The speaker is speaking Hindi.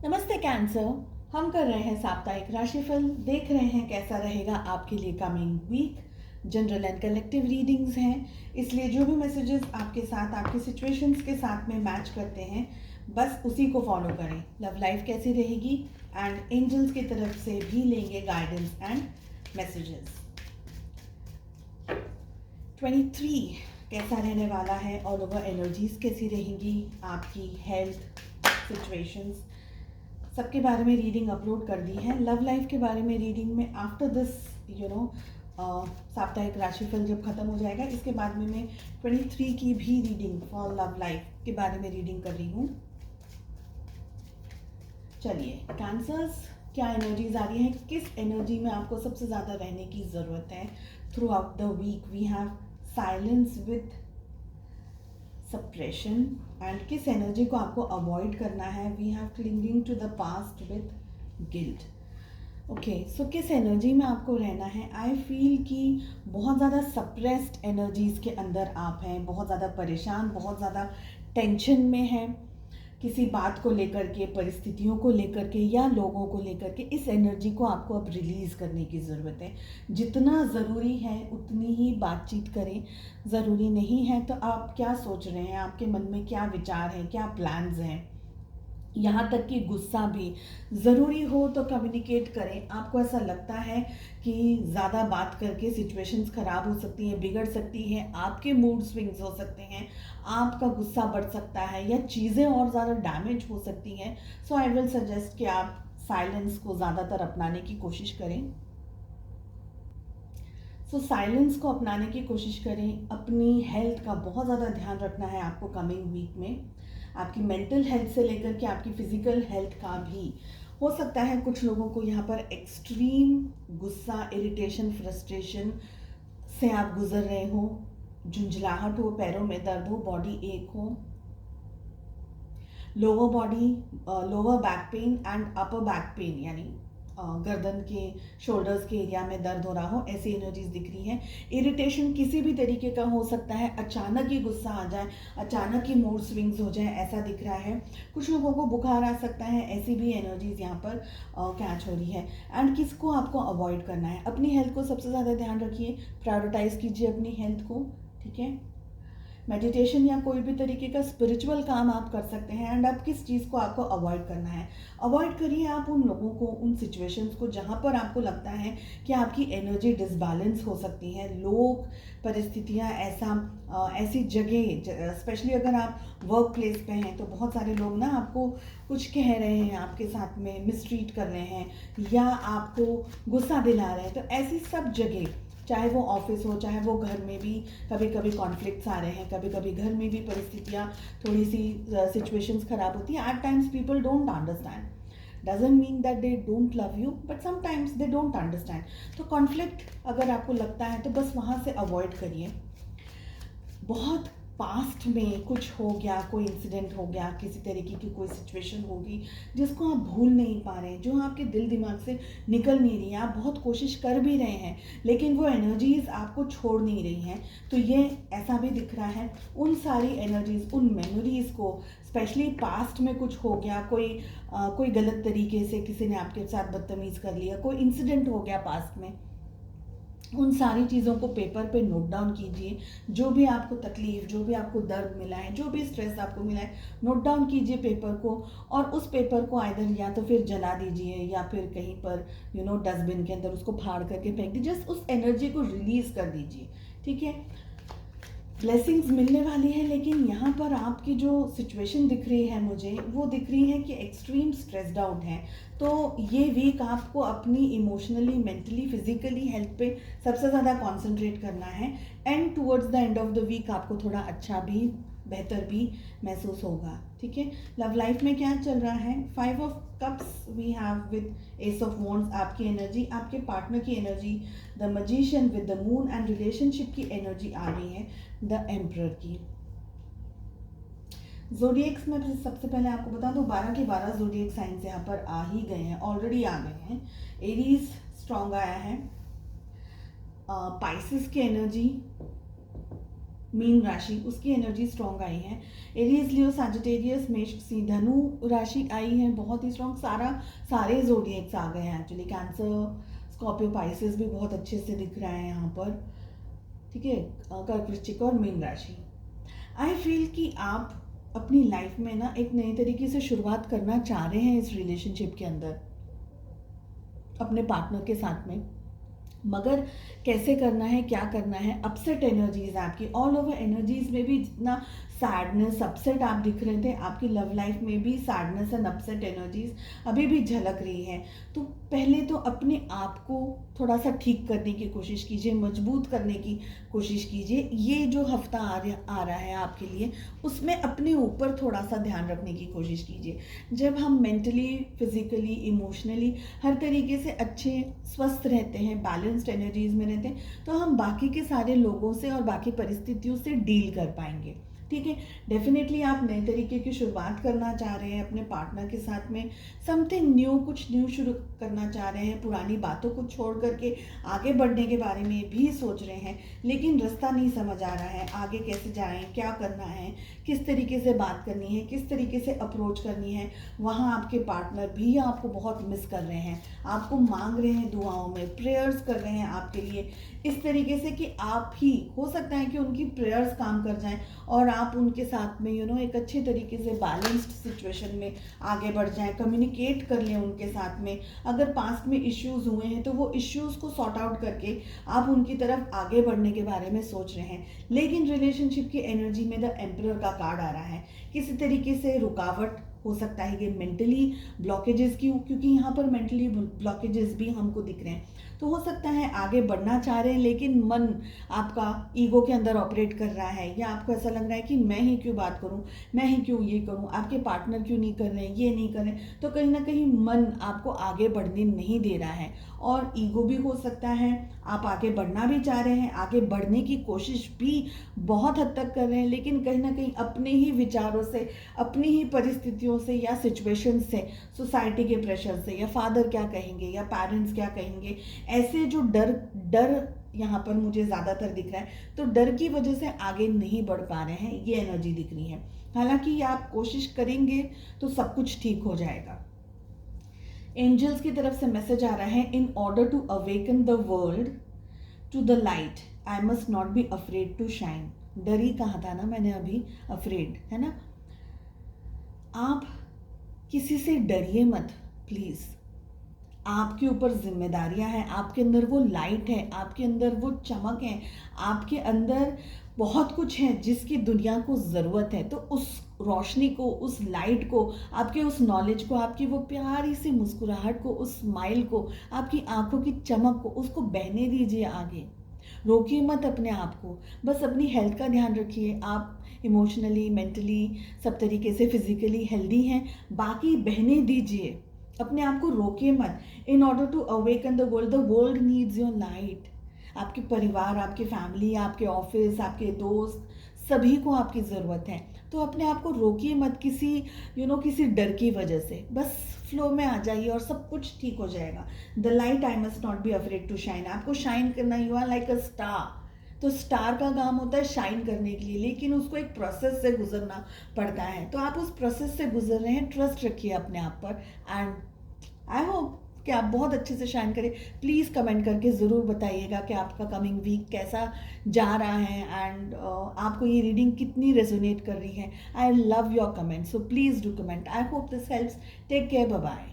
नमस्ते कैंसर। हम कर रहे हैं साप्ताहिक राशिफल, देख रहे हैं कैसा रहेगा आपके लिए coming week. General and collective readings हैं, इसलिए जो भी मैसेजेस आपके साथ आपकी सिचुएशंस के साथ में मैच करते हैं बस उसी को फॉलो करें। लव लाइफ कैसी रहेगी एंड एंजल्स की तरफ से भी लेंगे गाइडेंस एंड मैसेजेस। 23 कैसा रहने वाला है, ऑल ओवर एनर्जीज कैसी रहेंगी, आपकी हेल्थ सिचुएशंस सबके बारे में रीडिंग अपलोड कर दी है। लव लाइफ के बारे में रीडिंग में आफ्टर दिस साप्ताहिक राशिफल जब खत्म हो जाएगा, इसके बाद में मैं 23 की भी रीडिंग फॉर लव लाइफ के बारे में रीडिंग कर रही हूँ। चलिए कैंसर्स, क्या एनर्जीज आ रही हैं, किस एनर्जी में आपको सबसे ज़्यादा रहने की ज़रूरत है throughout the week. We have silence with suppression and किस एनर्जी को आपको अवॉइड करना है। We have clinging to the past with guilt. Okay, so किस एनर्जी में आपको रहना है। आई फील कि बहुत ज़्यादा सप्रेस्ड एनर्जीज के अंदर आप हैं, बहुत ज़्यादा परेशान, बहुत ज़्यादा टेंशन में हैं किसी बात को लेकर के, परिस्थितियों को लेकर के या लोगों को लेकर के। इस एनर्जी को आपको अब रिलीज़ करने की ज़रूरत है। जितना ज़रूरी है उतनी ही बातचीत करें, ज़रूरी नहीं है तो आप क्या सोच रहे हैं, आपके मन में क्या विचार हैं, क्या प्लान्स हैं, यहाँ तक कि गुस्सा भी ज़रूरी हो तो कम्युनिकेट करें। आपको ऐसा लगता है कि ज़्यादा बात करके सिचुएशंस ख़राब हो सकती हैं, बिगड़ सकती हैं, आपके मूड स्विंग्स हो सकते हैं, आपका गुस्सा बढ़ सकता है या चीज़ें और ज़्यादा डैमेज हो सकती हैं। सो आई विल सजेस्ट कि आप साइलेंस को ज़्यादातर अपनाने की कोशिश करें। साइलेंस को अपनाने की कोशिश करें। अपनी हेल्थ का बहुत ज़्यादा ध्यान रखना है आपको कमिंग वीक में। आपकी मेंटल हेल्थ से लेकर के आपकी फिजिकल हेल्थ का भी। हो सकता है कुछ लोगों को यहाँ पर एक्सट्रीम गुस्सा, इरिटेशन, फ्रस्ट्रेशन से आप गुजर रहे हो, झुंझलाहट हो, पैरों में दर्द हो, बॉडी एक हो, lower back pain and upper back pain यानी गर्दन के, शोल्डर्स के एरिया में दर्द हो रहा हो, ऐसी एनर्जीज दिख रही है। इरिटेशन किसी भी तरीके का हो सकता है, अचानक ही गुस्सा आ जाए, अचानक ही मूड स्विंग्स हो जाए, ऐसा दिख रहा है। कुछ लोगों को बुखार आ सकता है, ऐसी भी एनर्जीज यहाँ पर कैच हो रही है। एंड किसको आपको अवॉइड करना है, अपनी हेल्थ को सबसे ज़्यादा ध्यान रखिए, प्रायोरिटाइज कीजिए अपनी हेल्थ को, ठीक है। मेडिटेशन या कोई भी तरीके का स्पिरिचुअल काम आप कर सकते हैं। एंड अब किस चीज़ को आपको अवॉइड करना है, अवॉइड करिए आप उन लोगों को, उन सिचुएशंस को जहाँ पर आपको लगता है कि आपकी एनर्जी डिसबैलेंस हो सकती है। लोग, परिस्थितियाँ, ऐसी जगह, स्पेशली अगर आप वर्क प्लेस पे हैं तो बहुत सारे लोग ना आपको कुछ कह रहे हैं, आपके साथ में मिसट्रीट कर रहे हैं या आपको गुस्सा दिला रहे हैं। तो ऐसी सब जगह, चाहे वो ऑफिस हो, चाहे वो घर में भी कभी कभी कॉन्फ्लिक्ट्स आ रहे हैं, कभी कभी घर में भी परिस्थितियाँ थोड़ी सी सिचुएशंस खराब होती हैं। At times people don't understand, doesn't mean that they don't love you, but sometimes they don't understand. तो कॉन्फ्लिक्ट अगर आपको लगता है तो बस वहाँ से अवॉइड करिए। बहुत पास्ट में कुछ हो गया, कोई इंसिडेंट हो गया, किसी तरीके की कोई सिचुएशन होगी जिसको आप भूल नहीं पा रहे हैं, जो आपके दिल दिमाग से निकल नहीं रही है, आप बहुत कोशिश कर भी रहे हैं लेकिन वो एनर्जीज आपको छोड़ नहीं रही हैं। तो ये ऐसा भी दिख रहा है, उन सारी एनर्जीज, उन मेमोरीज को, स्पेशली पास्ट में कुछ हो गया, कोई गलत तरीके से किसी ने आपके साथ बदतमीज़ कर लिया, कोई इंसिडेंट हो गया पास्ट में, उन सारी चीज़ों को पेपर पे नोट डाउन कीजिए। जो भी आपको तकलीफ, जो भी आपको दर्द मिला है, जो भी स्ट्रेस आपको मिला है, नोट डाउन कीजिए पेपर को। और उस पेपर को आइदर या तो फिर जला दीजिए या फिर कहीं पर डस्टबिन के अंदर उसको फाड़ करके फेंक दीजिए। जस्ट उस एनर्जी को रिलीज़ कर दीजिए, ठीक है। ब्लेसिंग्स मिलने वाली है, लेकिन यहाँ पर आपकी जो सिचुएशन दिख रही है मुझे, वो दिख रही है कि एक्सट्रीम स्ट्रेस्ड आउट है। तो ये वीक आपको अपनी इमोशनली, मेंटली, फिजिकली हेल्थ पे सबसे ज़्यादा कॉन्सेंट्रेट करना है। And towards the end of the week आपको थोड़ा अच्छा भी, बेहतर भी महसूस होगा, ठीक है। लव लाइफ में क्या चल रहा है, 5 of cups we have with ace of wands, आपकी एनर्जी, आपके पार्टनर की energy, the magician with the moon and relationship की एनर्जी आ रही है द एम्परर की। जोडिएक्स में सबसे पहले आपको बता दूं, 12 के 12 जोडिएक साइंस यहाँ पर आ ही गए हैं, ऑलरेडी आ गए हैं। एरीज स्ट्रॉन्ग आया है, पाइसिस की एनर्जी, मीन राशि, उसकी एनर्जी स्ट्रॉन्ग आई है। एरीज, लियो, सैजिटेरियस, मेष, सिंह, धनु राशि आई है, बहुत ही स्ट्रॉन्ग। सारे जोडिएक्स आ गए हैं एक्चुअली। कैंसर, स्कॉर्पियो, पाइसेस भी बहुत अच्छे से दिख रहा है यहाँ पर, ठीक है। कर्क, वृश्चिक और मीन राशि। आई फील कि आप अपनी लाइफ में ना एक नए तरीके से शुरुआत करना चाह रहे हैं इस रिलेशनशिप के अंदर अपने पार्टनर के साथ में, मगर कैसे करना है, क्या करना है। अपसेट एनर्जीज आपकी ऑल ओवर एनर्जीज में भी, जितना सैडनेस, अपसेट आप दिख रहे थे, आपकी लव लाइफ में भी सैडनेस एंड अपसेट एनर्जीज अभी भी झलक रही है। तो पहले तो अपने आप को थोड़ा सा ठीक करने की कोशिश कीजिए, मजबूत करने की कोशिश कीजिए। ये जो हफ्ता आ रहा है आपके लिए, उसमें अपने ऊपर थोड़ा सा ध्यान रखने की कोशिश कीजिए। जब हम मेंटली, फिजिकली, इमोशनली हर तरीके से अच्छे, स्वस्थ रहते हैं, बैलेंस्ड एनर्जीज में रहते हैं, तो हम बाकी के सारे लोगों से और बाकी परिस्थितियों से डील कर पाएंगे, ठीक है। डेफिनेटली आप नए तरीके की शुरुआत करना चाह रहे हैं अपने पार्टनर के साथ में, समथिंग न्यू, कुछ न्यू शुरू करना चाह रहे हैं, पुरानी बातों को छोड़ करके आगे बढ़ने के बारे में भी सोच रहे हैं, लेकिन रास्ता नहीं समझ आ रहा है, आगे कैसे जाएं, क्या करना है, किस तरीके से बात करनी है, किस तरीके से अप्रोच करनी है। वहाँ आपके पार्टनर भी आपको बहुत मिस कर रहे हैं, आपको मांग रहे हैं दुआओं में, प्रेयर्स कर रहे हैं आपके लिए, इस तरीके से कि आप ही, हो सकता है कि उनकी प्रेयर्स काम कर जाएं और आप उनके साथ में एक अच्छे तरीके से बैलेंस्ड सिचुएशन में आगे बढ़ जाएं, कम्युनिकेट कर लें उनके साथ में। अगर पास्ट में इश्यूज हुए हैं तो वो इश्यूज को सॉर्ट आउट करके आप उनकी तरफ आगे बढ़ने के बारे में सोच रहे हैं। लेकिन रिलेशनशिप की एनर्जी में द एम्परर का कार्ड आ रहा है, किसी तरीके से रुकावट हो सकता है, ये मेंटली ब्लॉकेजेस की, क्योंकि यहाँ पर मेंटली ब्लॉकेजेस भी हमको दिख रहे हैं। तो हो सकता है आगे बढ़ना चाह रहे हैं, लेकिन मन आपका ईगो के अंदर ऑपरेट कर रहा है, या आपको ऐसा लग रहा है कि मैं ही क्यों बात करूं, मैं ही क्यों ये करूं, आपके पार्टनर क्यों नहीं कर रहे हैं, ये नहीं कर रहे हैं। तो कहीं ना कहीं मन आपको आगे बढ़ने नहीं दे रहा है, और ईगो भी हो सकता है, आप आगे बढ़ना भी चाह रहे हैं, आगे बढ़ने की कोशिश भी बहुत हद तक कर रहे हैं, लेकिन कहीं ना कहीं अपने ही विचारों से, अपनी ही परिस्थितियों से या सिचुएशन से, सोसाइटी के प्रेशर से, या फादर क्या कहेंगे या पेरेंट्स क्या कहेंगे, ऐसे जो डर यहाँ पर मुझे ज़्यादातर दिख रहा है, तो डर की वजह से आगे नहीं बढ़ पा रहे हैं, ये एनर्जी दिख रही है। हालांकि आप कोशिश करेंगे तो सब कुछ ठीक हो जाएगा। एंजल्स की तरफ से मैसेज आ रहा है, in order to awaken the world to the light I must not be afraid to shine. डर ही कहा था ना मैंने अभी, अफ्रेड है ना। आप किसी से डरिए मत प्लीज़, आपके ऊपर जिम्मेदारियां हैं, आपके अंदर वो लाइट है, आपके अंदर वो चमक है, आपके अंदर बहुत कुछ है जिसकी दुनिया को ज़रूरत है। तो उस रोशनी को, उस लाइट को, आपके उस नॉलेज को, आपकी वो प्यारी सी मुस्कुराहट को, उस स्माइल को, आपकी आंखों की चमक को, उसको बहने दीजिए आगे। रोकिए मत अपने आप को, बस अपनी हेल्थ का ध्यान रखिए। आप इमोशनली, मेंटली, सब तरीके से फिजिकली हेल्दी हैं, बाकी बहने दीजिए, अपने आप को रोकिए मत। In order to awaken the world needs your light. आपके परिवार, आपकी फैमिली, आपके ऑफिस, आपके दोस्त, सभी को आपकी ज़रूरत है। तो अपने आप को रोकिए मत किसी किसी डर की वजह से, बस फ्लो में आ जाइए और सब कुछ ठीक हो जाएगा। The light I must not be afraid to shine. आपको शाइन करना, you are like a star. तो स्टार का काम होता है शाइन करने के लिए, लेकिन उसको एक प्रोसेस से गुजरना पड़ता है। तो आप उस प्रोसेस से गुजर रहे हैं, ट्रस्ट रखिए अपने आप पर, एंड आई होप कि आप बहुत अच्छे से शाइन करें। प्लीज़ कमेंट करके ज़रूर बताइएगा कि आपका कमिंग वीक कैसा जा रहा है, एंड आपको ये रीडिंग कितनी रेजोनेट कर रही है। I love your comment, so please do comment. I hope this helps. Take care, bye bye.